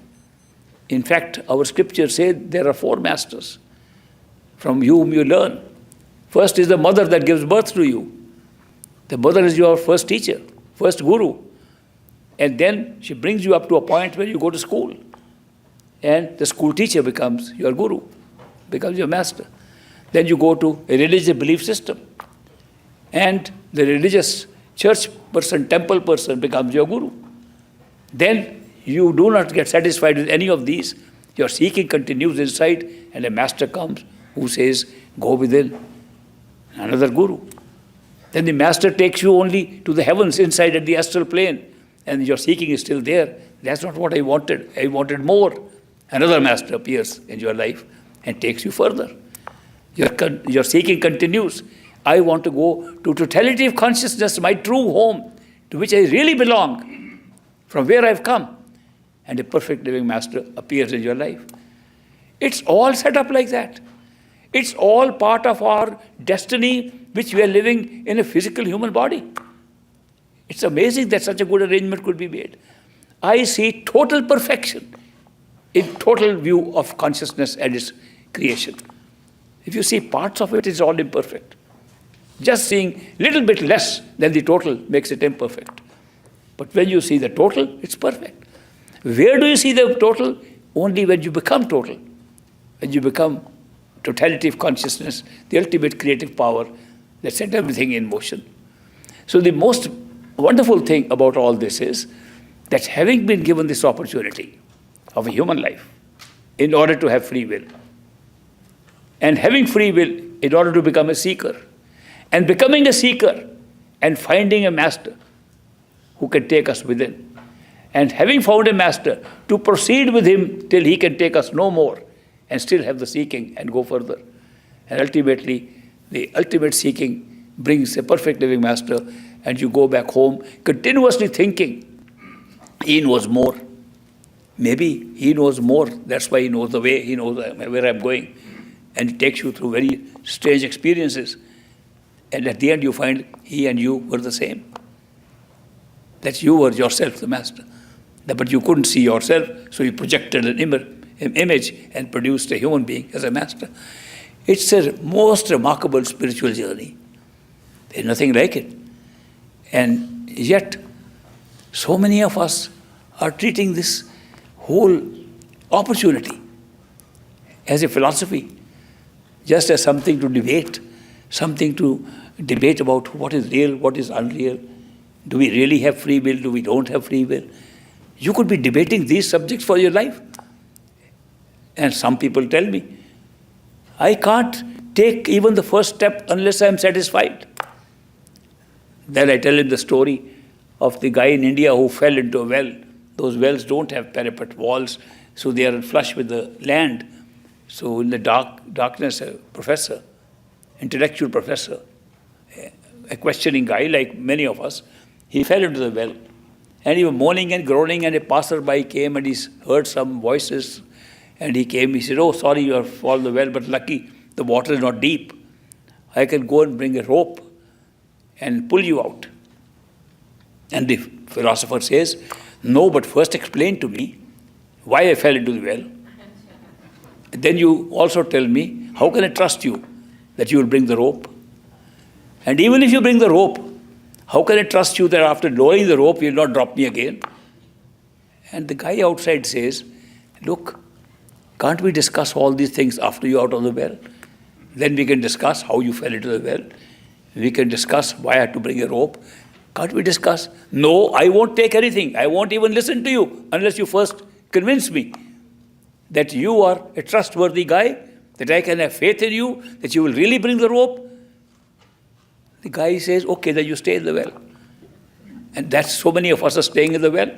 In fact, our scriptures say there are 4 masters from whom you learn. First is the mother that gives birth to you. The mother is your first teacher, first guru. And then she brings you up to a point where you go to school. And the school teacher becomes your guru, becomes your master. Then you go to a religious belief system. And the religious church person, temple person becomes your guru. Then you do not get satisfied with any of these. Your seeking continues inside, and a master comes who says, go within, another guru. Then the master takes you only to the heavens inside at the astral plane, and your seeking is still there. That's not what I wanted. I wanted more. Another master appears in your life and takes you further. Your seeking continues. I want to go to totality of consciousness, my true home, to which I really belong, from where I've come. And a perfect living master appears in your life. It's all set up like that. It's all part of our destiny, which we are living in a physical human body. It's amazing that such a good arrangement could be made. I see total perfection in total view of consciousness and its creation. If you see parts of it, it's all imperfect. Just seeing a little bit less than the total makes it imperfect. But when you see the total, it's perfect. Where do you see the total? Only when you become total. When you become totality of consciousness, the ultimate creative power that set everything in motion. So the most wonderful thing about all this is that having been given this opportunity of a human life in order to have free will, and having free will in order to become a seeker, and becoming a seeker and finding a master who can take us within, and having found a master to proceed with him till he can take us no more and still have the seeking and go further. And ultimately, the ultimate seeking brings a perfect living master, and you go back home continuously thinking, he knows more. Maybe he knows more, that's why he knows the way, he knows where I'm going. And it takes you through very strange experiences. And at the end you find he and you were the same. That you were yourself the master. But you couldn't see yourself, so you projected an image and produced a human being as a master. It's a most remarkable spiritual journey. There's nothing like it. And yet, so many of us are treating this whole opportunity as a philosophy, just as something to debate about what is real, what is unreal. Do we really have free will? Do we don't have free will? You could be debating these subjects for your life. And some people tell me, I can't take even the first step unless I am satisfied. Then I tell him the story of the guy in India who fell into a well. Those wells don't have parapet walls, so they are flush with the land. So in the darkness, a professor, intellectual professor, a questioning guy like many of us, he fell into the well. And he was moaning and groaning, and a passerby came and he heard some voices. And he came, he said, oh, sorry, you have fallen the well, but lucky the water is not deep. I can go and bring a rope and pull you out. And the philosopher says, no, but first explain to me why I fell into the well. Then you also tell me, how can I trust you that you will bring the rope? And even if you bring the rope, How can I trust you that after lowering the rope, you'll not drop me again? And the guy outside says, look, can't we discuss all these things after you're out of the well? Then we can discuss how you fell into the well. We can discuss why I had to bring a rope. Can't we discuss? No, I won't take anything. I won't even listen to you unless you first convince me that you are a trustworthy guy, that I can have faith in you, that you will really bring the rope. The guy says, okay, then you stay in the well. And that's so many of us are staying in the well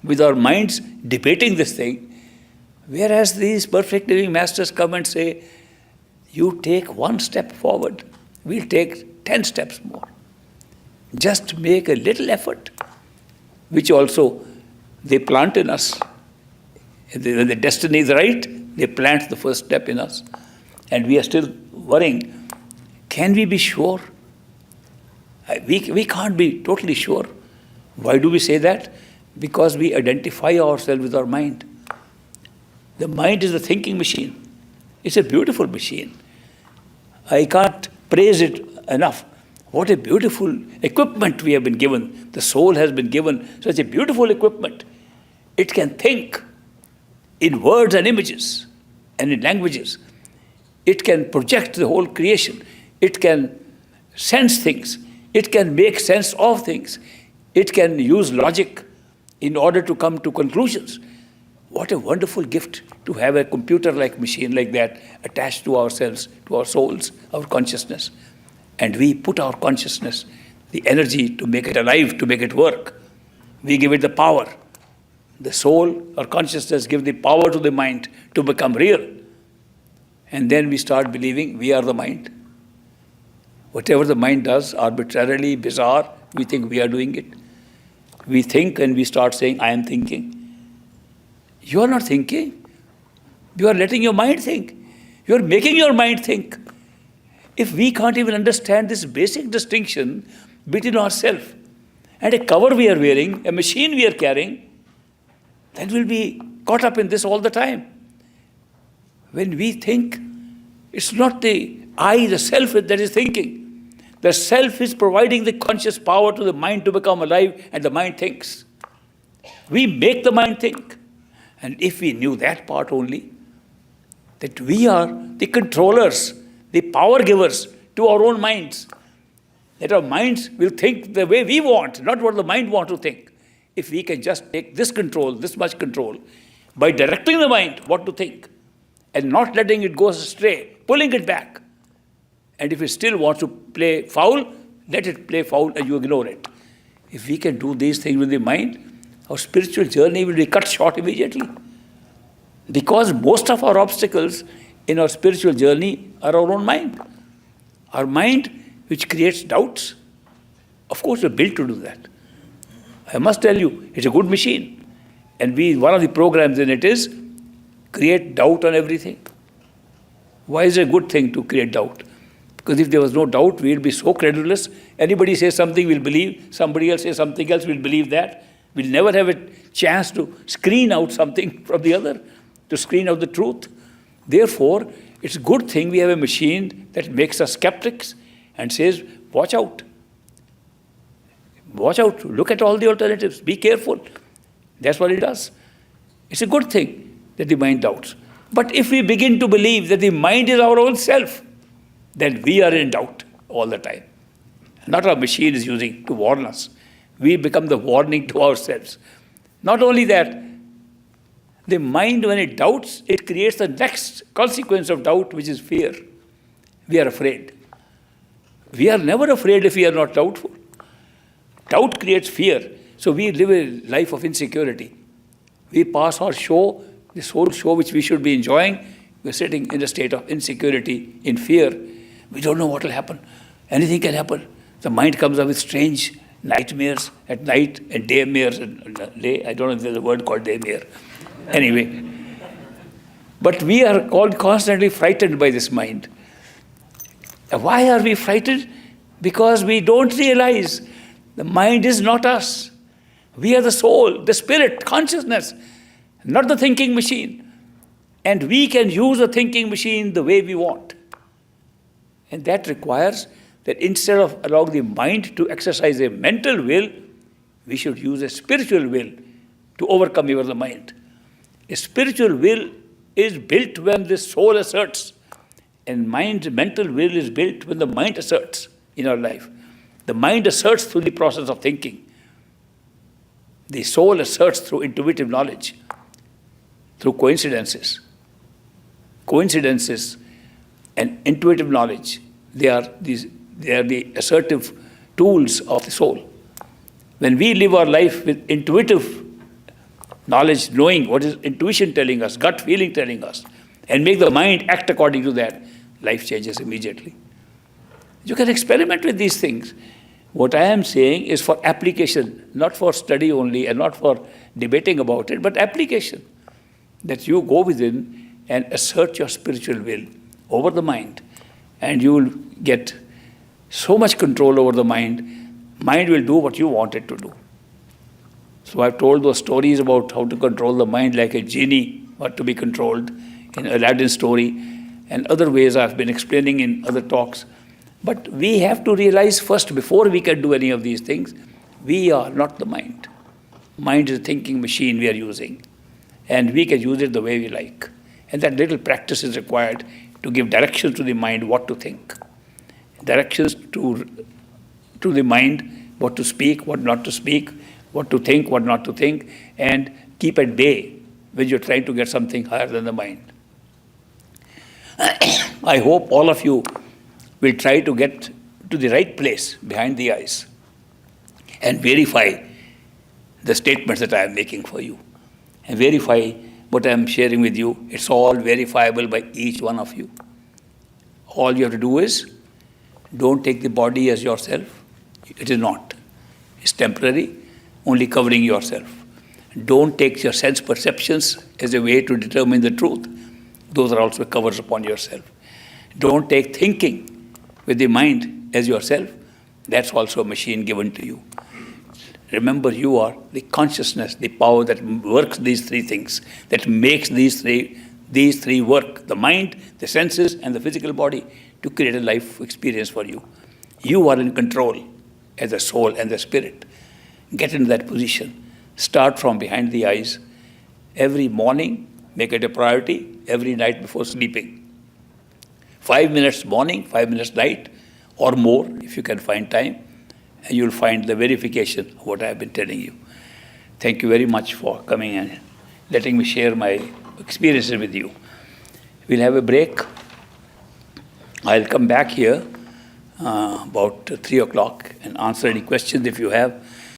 with our minds debating this thing. Whereas these perfect living masters come and say, you take one step forward, we'll take 10 steps more. Just make a little effort, which also they plant in us. When the destiny is right, they plant the first step in us. And we are still worrying, can we be sure? We can't be totally sure. Why do we say that? Because we identify ourselves with our mind. The mind is a thinking machine. It's a beautiful machine. I can't praise it enough. What a beautiful equipment we have been given. The soul has been given such a beautiful equipment. It can think in words and images and in languages. It can project the whole creation. It can sense things. It can make sense of things. It can use logic in order to come to conclusions. What a wonderful gift to have a computer-like machine like that attached to ourselves, to our souls, our consciousness. And we put our consciousness, the energy to make it alive, to make it work. We give it the power. The soul or consciousness gives the power to the mind to become real. And then we start believing we are the mind. Whatever the mind does, arbitrarily, bizarre, we think we are doing it. We think and we start saying, I am thinking. You are not thinking. You are letting your mind think. You are making your mind think. If we can't even understand this basic distinction between ourselves and a cover we are wearing, a machine we are carrying, then we'll be caught up in this all the time. When we think, it's not the I, the self that is thinking. The self is providing the conscious power to the mind to become alive, and the mind thinks. We make the mind think. And if we knew that part only, that we are the controllers, the power givers to our own minds, that our minds will think the way we want, not what the mind wants to think. If we can just take this control, this much control, by directing the mind what to think, and not letting it go astray, pulling it back. And if it still wants to play foul, let it play foul and you ignore it. If we can do these things with the mind, our spiritual journey will be cut short immediately. Because most of our obstacles in our spiritual journey are our own mind. Our mind, which creates doubts. Of course, we're built to do that. I must tell you, it's a good machine. And one of the programs in it is create doubt on everything. Why is it a good thing to create doubt? Because if there was no doubt, we'll be so credulous. Anybody says something, we'll believe. Somebody else says something else, we'll believe that. We'll never have a chance to screen out something from the other, to screen out the truth. Therefore, it's a good thing we have a machine that makes us skeptics and says, watch out. Watch out. Look at all the alternatives. Be careful. That's what it does. It's a good thing that the mind doubts. But if we begin to believe that the mind is our own self, then we are in doubt all the time. Not our machine is using to warn us. We become the warning to ourselves. Not only that, the mind, when it doubts, it creates the next consequence of doubt, which is fear. We are afraid. We are never afraid if we are not doubtful. Doubt creates fear. So we live a life of insecurity. We pass our show, this whole show which we should be enjoying, we're sitting in a state of insecurity, in fear. We don't know what will happen. Anything can happen. The mind comes up with strange nightmares at night and daymares. I don't know if there's a word called daymare. Anyway. But we are constantly frightened by this mind. Why are we frightened? Because we don't realize the mind is not us. We are the soul, the spirit, consciousness, not the thinking machine. And we can use the thinking machine the way we want. And that requires that instead of allowing the mind to exercise a mental will, we should use a spiritual will to overcome even the mind. A spiritual will is built when the soul asserts, and mental will is built when the mind asserts in our life. The mind asserts through the process of thinking. The soul asserts through intuitive knowledge, through coincidences. Coincidences and intuitive knowledge, they are the assertive tools of the soul. When we live our life with intuitive knowledge, knowing what is intuition telling us, gut feeling telling us, and make the mind act according to that, life changes immediately. You can experiment with these things. What I am saying is for application, not for study only and not for debating about it, but application. That you go within and assert your spiritual will over the mind, and you will get so much control over the mind. Mind will do what you want it to do. So I've told those stories about how to control the mind like a genie, what to be controlled in Aladdin's story, and other ways I've been explaining in other talks. But we have to realize first, before we can do any of these things, we are not the mind. Mind is a thinking machine we are using, and we can use it the way we like. And that little practice is required to give directions to the mind what to think. Directions to the mind what to speak, what not to speak, what to think, what not to think, and keep at bay when you're trying to get something higher than the mind. I hope all of you will try to get to the right place behind the eyes and verify the statements that I am making for you. And verify what I am sharing with you. It's all verifiable by each one of you. All you have to do is, don't take the body as yourself. It is not. It's temporary, only covering yourself. Don't take your sense perceptions as a way to determine the truth. Those are also covers upon yourself. Don't take thinking with the mind as yourself. That's also a machine given to you. Remember, you are the consciousness, the power that works these three things, that makes these three work, the mind, the senses, and the physical body, to create a life experience for you. You are in control as the soul and the spirit. Get into that position. Start from behind the eyes. Every morning, make it a priority. Every night before sleeping. 5 minutes morning, 5 minutes night, or more, if you can find time, and you'll find the verification of what I've been telling you. Thank you very much for coming and letting me share my experiences with you. We'll have a break. I'll come back here about 3 o'clock and answer any questions if you have.